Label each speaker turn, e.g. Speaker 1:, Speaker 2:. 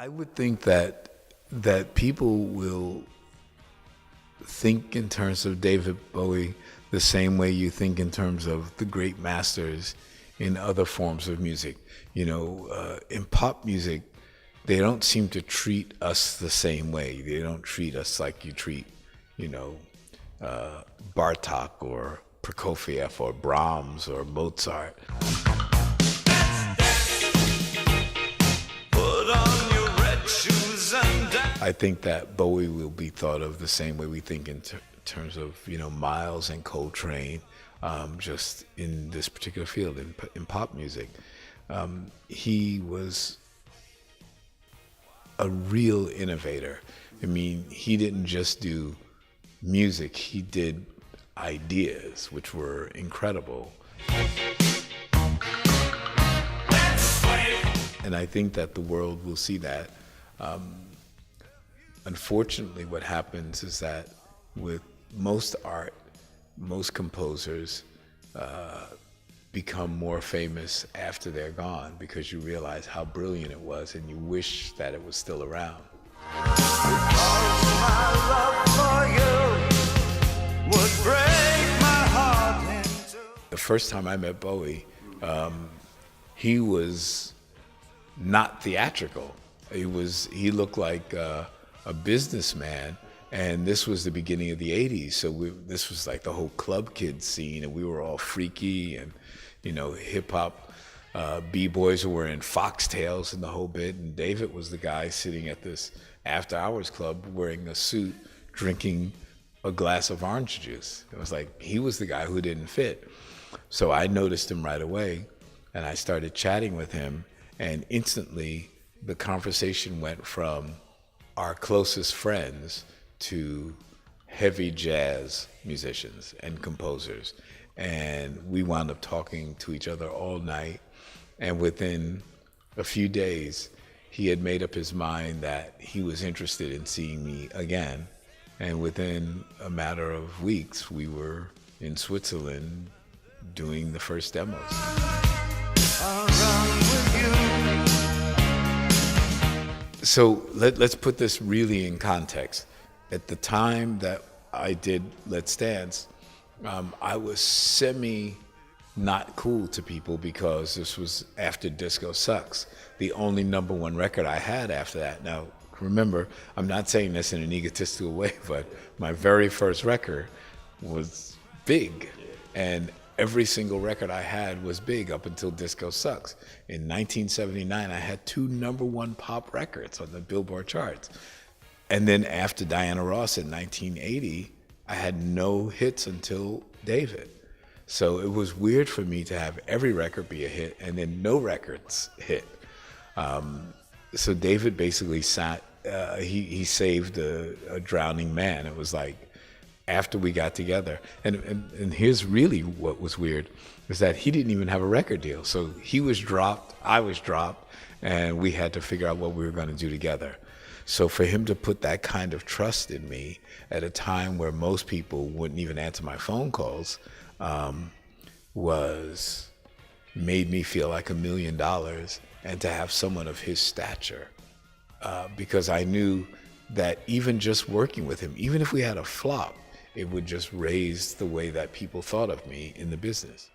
Speaker 1: I would think that people will think in terms of David Bowie the same way you think in terms of the great masters in other forms of music. In pop music, they don't seem to treat us the same way. They don't treat us like you treat, Bartok or Prokofiev or Brahms or Mozart. I think that Bowie will be thought of the same way we think in terms of, Miles and Coltrane, just in this particular field, in pop music. He was a real innovator. I mean, he didn't just do music, he did ideas, which were incredible. And I think that the world will see that. Unfortunately, what happens is that with most art, most composers become more famous after they're gone because you realize how brilliant it was and you wish that it was still around. The first time I met Bowie, he was not theatrical. He looked like a businessman, and this was the beginning of the 80s, so this was like the whole club kid scene, and we were all freaky, and hip-hop b-boys were wearing foxtails and the whole bit, and David was the guy sitting at this after-hours club wearing a suit, drinking a glass of orange juice. It was like he was the guy who didn't fit. So I noticed him right away, and I started chatting with him, and instantly the conversation went from our closest friends to heavy jazz musicians and composers. And we wound up talking to each other all night. And within a few days, he had made up his mind that he was interested in seeing me again. And within a matter of weeks, we were in Switzerland doing the first demos. So let's put this really in context. At the time that I did Let's Dance, I was not cool to people because this was after Disco Sucks, the only #1 record I had after that. Now, remember, I'm not saying this in an egotistical way, but my very first record was big, and every single record I had was big up until Disco Sucks. In 1979, I had 2 #1 pop records on the Billboard charts. And then after Diana Ross in 1980, I had no hits until David. So it was weird for me to have every record be a hit and then no records hit. So David basically he saved a drowning man. It was like, after we got together. And here's really what was weird, is that he didn't even have a record deal. So he was dropped, I was dropped, and we had to figure out what we were going to do together. So for him to put that kind of trust in me at a time where most people wouldn't even answer my phone calls made me feel like $1 million, and to have someone of his stature, because I knew that even just working with him, even if we had a flop, it would just raise the way that people thought of me in the business.